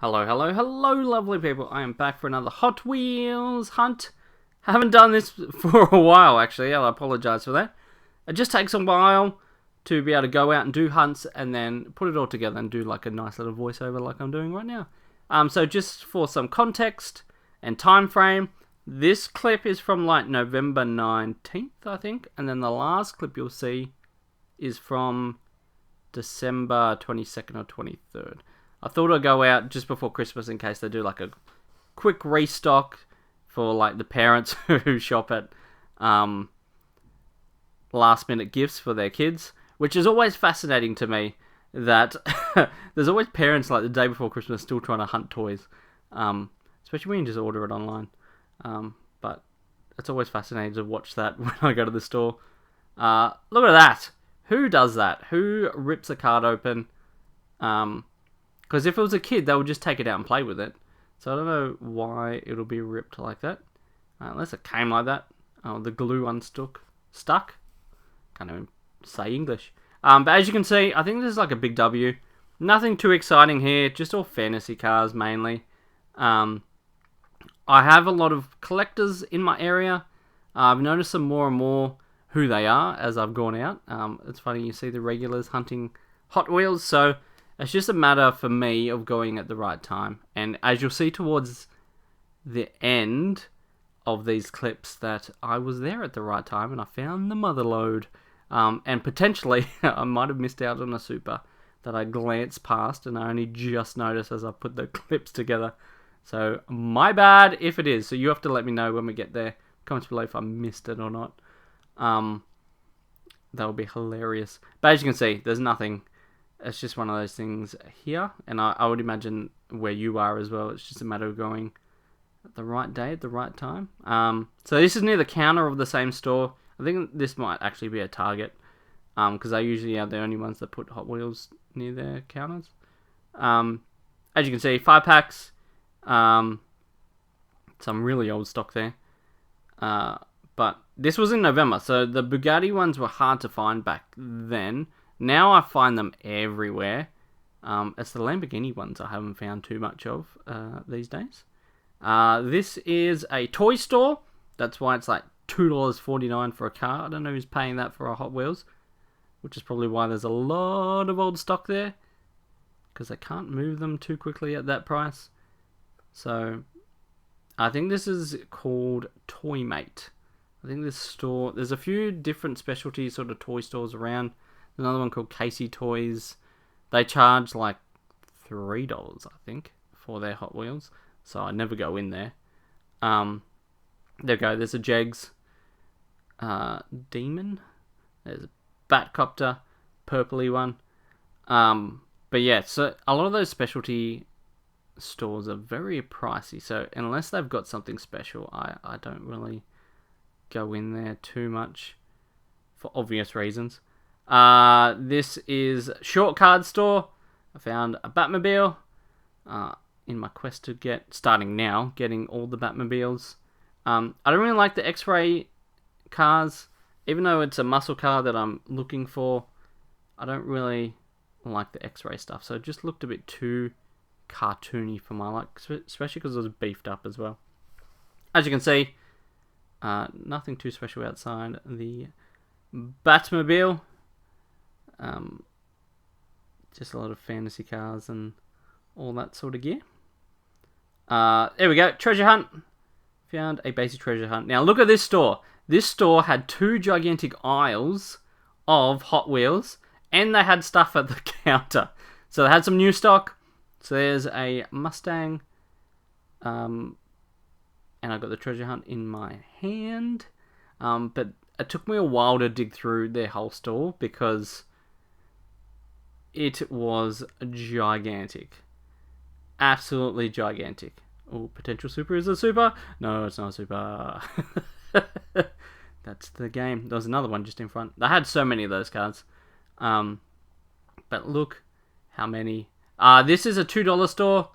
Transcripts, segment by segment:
Hello, hello, hello, lovely people. I am back for another Hot Wheels hunt. Haven't done this for a while, actually. I apologise for that. It just takes a while to be able to go out and do hunts and then put it all together and do like a nice little voiceover like I'm doing right now. So just for some context and time frame, this clip is from like November 19th, I think. And then the last clip you'll see is from December 22nd or 23rd. I thought I'd go out just before Christmas in case they do like a quick restock for like the parents who shop at last minute gifts for their kids, which is always fascinating to me that there's always parents like the day before Christmas still trying to hunt toys, especially when you just order it online. But it's always fascinating to watch that when I go to the store. Look at that. Who does that? Who rips a card open? Because if it was a kid, they would just take it out and play with it. So I don't know why it'll be ripped like that. Unless it came like that. Oh, the glue stuck. Can't even say English. But as you can see, I think this is like a big W. Nothing too exciting here. Just all fantasy cars mainly. I have a lot of collectors in my area. I've noticed some more and more who they are as I've gone out. It's funny, you see the regulars hunting Hot Wheels. So it's just a matter for me of going at the right time. And as you'll see towards the end of these clips that I was there at the right time and I found the mother lode. And potentially I might have missed out on a super that I glanced past and I only just noticed as I put the clips together. So my bad if it is. So you have to let me know when we get there. Comments below if I missed it or not. That would be hilarious. But as you can see, there's nothing. It's just one of those things here, and I would imagine where you are as well. It's just a matter of going at the right day, at the right time. So this is near the counter of the same store. I think this might actually be a Target, because they usually are the only ones that put Hot Wheels near their counters. As you can see, 5 packs, some really old stock there. But this was in November, so the Bugatti ones were hard to find back then. Now I find them everywhere. It's the Lamborghini ones I haven't found too much of these days. This is a toy store. That's why it's like $2.49 for a car. I don't know who's paying that for a Hot Wheels, which is probably why there's a lot of old stock there, because they can't move them too quickly at that price. So I think this is called Toy Mate. I think this store, there's a few different specialty sort of toy stores around. Another one called Casey Toys. They charge like $3, I think, for their Hot Wheels. So I never go in there. There we go. There's a Jegs Demon. There's a Batcopter, purpley one. But yeah, so a lot of those specialty stores are very pricey. So unless they've got something special, I don't really go in there too much for obvious reasons. This is Short Card Store. I found a Batmobile in my quest to getting all the Batmobiles. I don't really like the X-ray cars, even though it's a muscle car that I'm looking for. I don't really like the X-ray stuff, so it just looked a bit too cartoony for my like, especially because it was beefed up as well. As you can see, nothing too special outside the Batmobile. Just a lot of fantasy cars and all that sort of gear. There we go. Treasure hunt. Found a basic treasure hunt. Now look at this store. This store had 2 gigantic aisles of Hot Wheels, and they had stuff at the counter. So they had some new stock. So there's a Mustang, and I got the treasure hunt in my hand. But it took me a while to dig through their whole store because it was gigantic. Absolutely gigantic. Oh, potential super is a super? No, it's not a super. That's the game. There was another one just in front. I had so many of those cards. But look how many. This is a $2 store.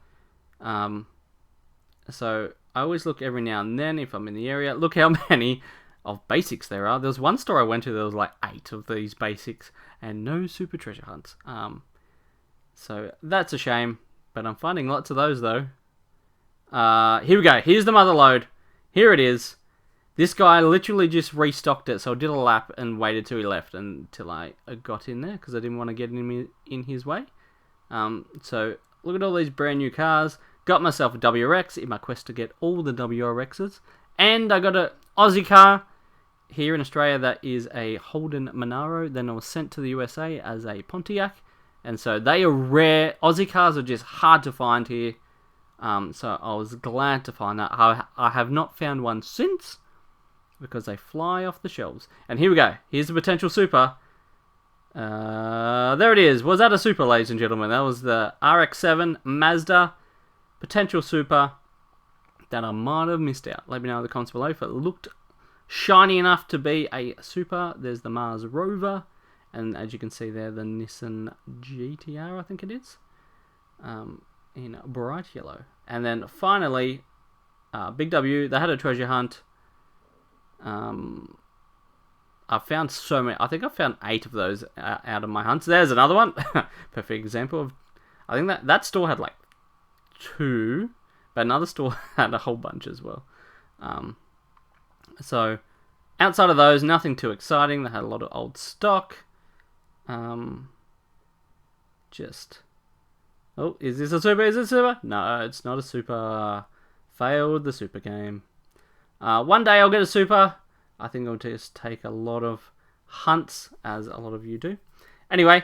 So I always look every now and then if I'm in the area. Look how many of basics there are. There was one store I went to, there was like 8 of these basics and no super treasure hunts. So that's a shame. But I'm finding lots of those, though. Here we go. Here's the mother load. Here it is. This guy literally just restocked it, so I did a lap and waited till he left until I got in there because I didn't want to get in his way. So look at all these brand new cars. Got myself a WRX in my quest to get all the WRXs. And I got an Aussie car here in Australia that is a Holden Monaro. Then I was sent to the USA as a Pontiac. And so they are rare. Aussie cars are just hard to find here. So I was glad to find that. I have not found one since, because they fly off the shelves. And here we go. Here's the potential super. There it is. Was that a super, ladies and gentlemen? That was the RX-7 Mazda potential super that I might have missed out. Let me know in the comments below if it looked shiny enough to be a super. There's the Mars Rover. And as you can see there, the Nissan GTR, I think it is. In bright yellow. And then finally, Big W. They had a treasure hunt. I found so many. I think I found 8 of those out of my hunts. There's another one. Perfect example of. I think that store had like 2, but another store had a whole bunch as well. So outside of those, nothing too exciting. They had a lot of old stock. Oh, is this a super? Is it a super? No, it's not a super. Failed the super game. One day I'll get a super. I think I'll just take a lot of hunts, as a lot of you do. Anyway,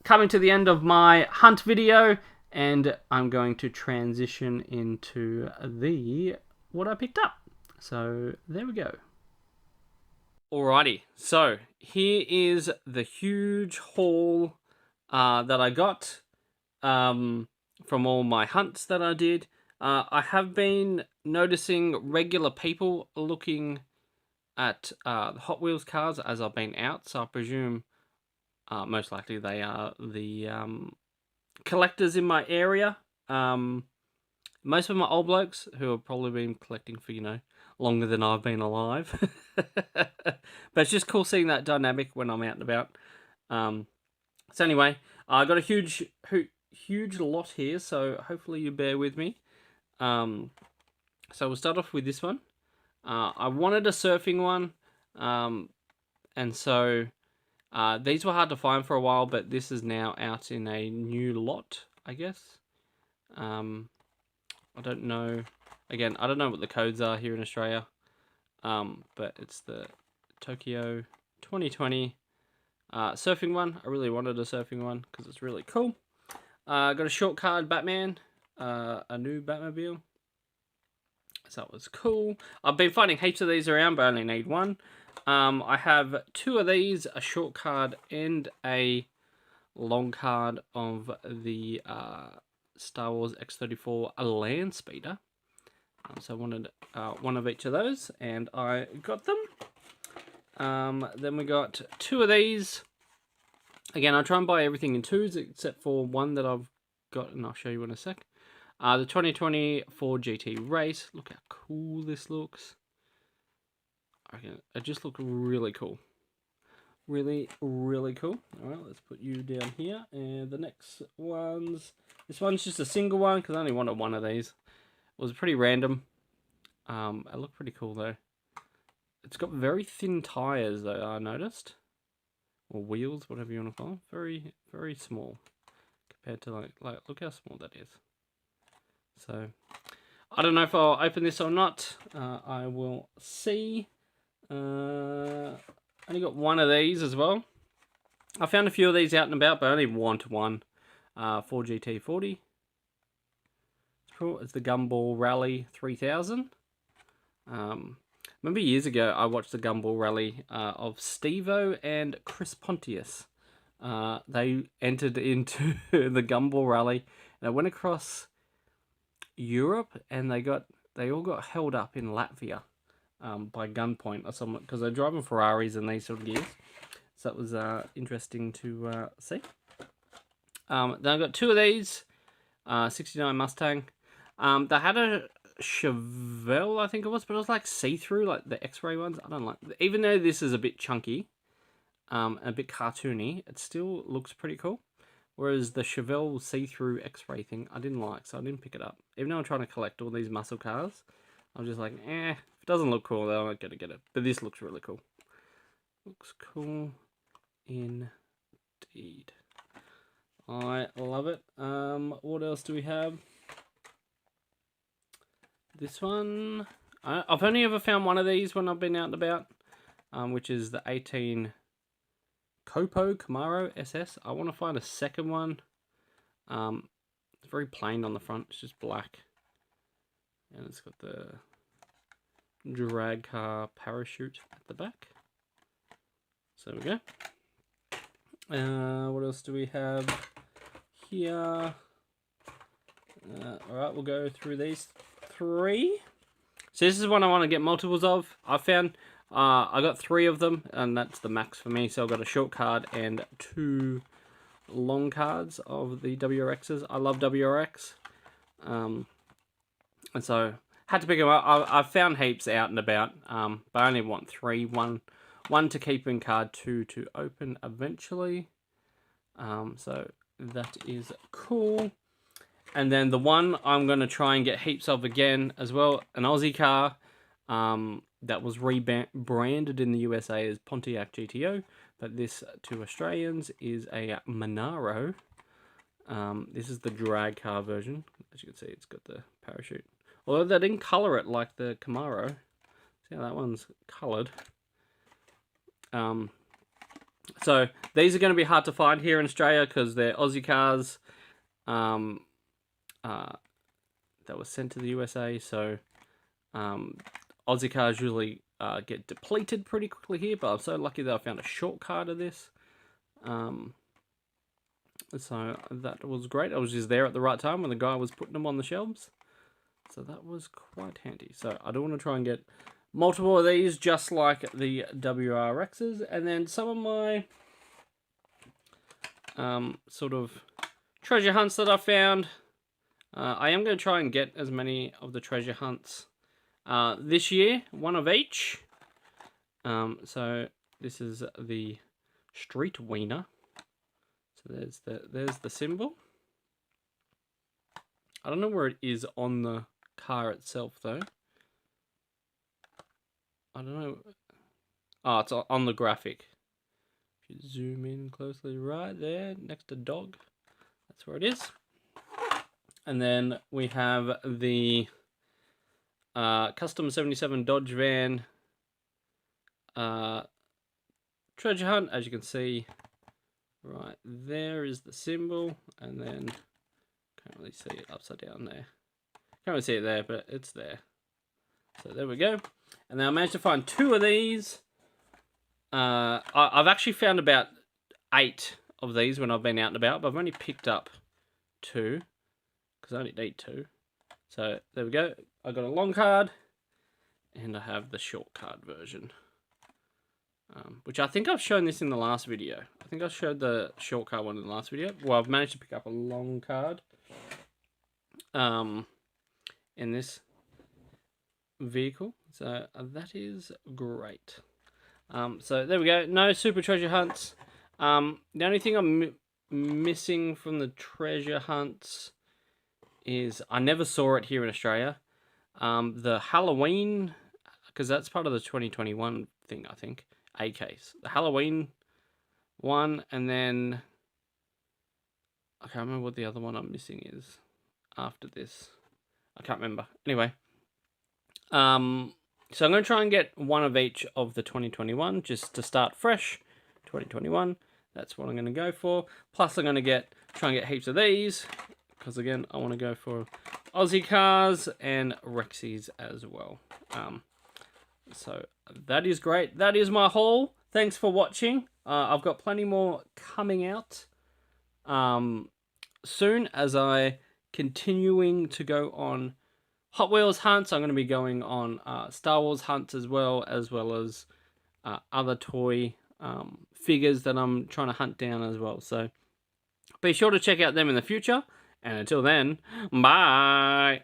coming to the end of my hunt video, and I'm going to transition into what I picked up. So there we go. Alrighty, so here is the huge haul that I got from all my hunts that I did. I have been noticing regular people looking at the Hot Wheels cars as I've been out, so I presume most likely they are the collectors in my area. Most of my old blokes who have probably been collecting for, longer than I've been alive. But it's just cool seeing that dynamic when I'm out and about. So anyway, I got a huge lot here, so hopefully you bear with me. So we'll start off with this one. I wanted a surfing one, and so these were hard to find for a while, but this is now out in a new lot, I guess. I don't know. Again, I don't know what the codes are here in Australia, but it's the Tokyo 2020 surfing one. I really wanted a surfing one because it's really cool. Got a short card Batman, a new Batmobile. So that was cool. I've been finding heaps of these around, but I only need one. I have 2 of these, a short card and a long card of the Star Wars X-34 Land Speeder. So I wanted one of each of those, and I got them. Then we got 2 of these. Again, I try and buy everything in 2s, except for one that I've got, and I'll show you in a sec. The 2024 GT Race. Look how cool this looks. It just looks really cool. Really, really cool. Alright, let's put you down here. And the next ones... This one's just a single one, because I only wanted one of these. It was pretty random. It looked pretty cool, though. It's got very thin tyres, though, I noticed. Or wheels, whatever you want to call them. Very, very small. Compared to, like look how small that is. So, I don't know if I'll open this or not. I will see. Only got one of these as well. I found a few of these out and about, but I only want one. 4GT40. It's cool. It's the Gumball Rally 3000. Remember years ago, I watched the Gumball Rally of Steve-O and Chris Pontius. They entered into the Gumball Rally, and they went across Europe, and they all got held up in Latvia by gunpoint or something, because they're driving Ferraris and these sort of gears. So that was interesting to see. Then I got 2 of these, 69 Mustang. They had a Chevelle, I think it was, but it was like see-through, like the X-ray ones. I don't like, even though this is a bit chunky, a bit cartoony, it still looks pretty cool. Whereas the Chevelle see-through X-ray thing, I didn't like, so I didn't pick it up. Even though I'm trying to collect all these muscle cars, I'm just like, if it doesn't look cool, then I'm not going to get it. But this looks really cool. Looks cool indeed. I love it. What else do we have? This one. I've only ever found one of these when I've been out and about, which is the 18 Camaro SS. I want to find a second one. It's very plain on the front. It's just black. And it's got the drag car parachute at the back. So there we go. What else do we have here? Alright, we'll go through these 3. So this is one I want to get multiples of. I found I got 3 of them, and that's the max for me. So I've got a short card and 2 long cards of the WRXs. I love WRX. And so had to pick them up. I've found heaps out and about, but I only want 3. One to keep in card, 2 to open eventually. So that is cool. And then the one I'm going to try and get heaps of again as well, an Aussie car that was rebranded in the USA as Pontiac GTO, but this to Australians is a Monaro. This is the drag car version. As you can see, it's got the parachute. Although they didn't colour it like the Camaro. See how that one's coloured. So these are going to be hard to find here in Australia because they're Aussie cars that were sent to the USA. So Aussie cars usually get depleted pretty quickly here, but I'm so lucky that I found a short card of this. So that was great. I was just there at the right time when the guy was putting them on the shelves. So that was quite handy. So I do want to try and get multiple of these, just like the WRXs. And then some of my sort of treasure hunts that I found. I am going to try and get as many of the treasure hunts this year, one of each. So this is the Street Wiener. So there's the symbol. I don't know where it is on the car itself though. I don't know. Oh, it's on the graphic. If you zoom in closely, right there next to dog, that's where it is. And then we have the Custom 77 Dodge van treasure hunt. As you can see, right there is the symbol, and then can't really see it upside down there. Can't really see it there, but it's there. So there we go. And then I managed to find 2 of these. I've actually found about 8 of these when I've been out and about, but I've only picked up 2 because I only need 2. So there we go. I got a long card, and I have the short card version, which I think I've shown this in the last video. I think I showed the short card one in the last video. Well, I've managed to pick up a long card in this vehicle, so that is great. So there we go. No super treasure hunts. The only thing I'm missing from the treasure hunts is I never saw it here in Australia. The Halloween, because that's part of the 2021 thing, I think. AKs. The Halloween one, and then I can't remember what the other one I'm missing is after this. I can't remember. Anyway. So I'm going to try and get one of each of the 2021 just to start fresh. 2021. That's what I'm going to go for. Plus I'm going to try and get heaps of these, because again, I want to go for Aussie cars and Rexies as well. So that is great. That is my haul. Thanks for watching. I've got plenty more coming out soon as I continuing to go on Hot Wheels hunts. I'm going to be going on Star Wars hunts as well as other toy figures that I'm trying to hunt down as well. So be sure to check out them in the future. And until then, bye!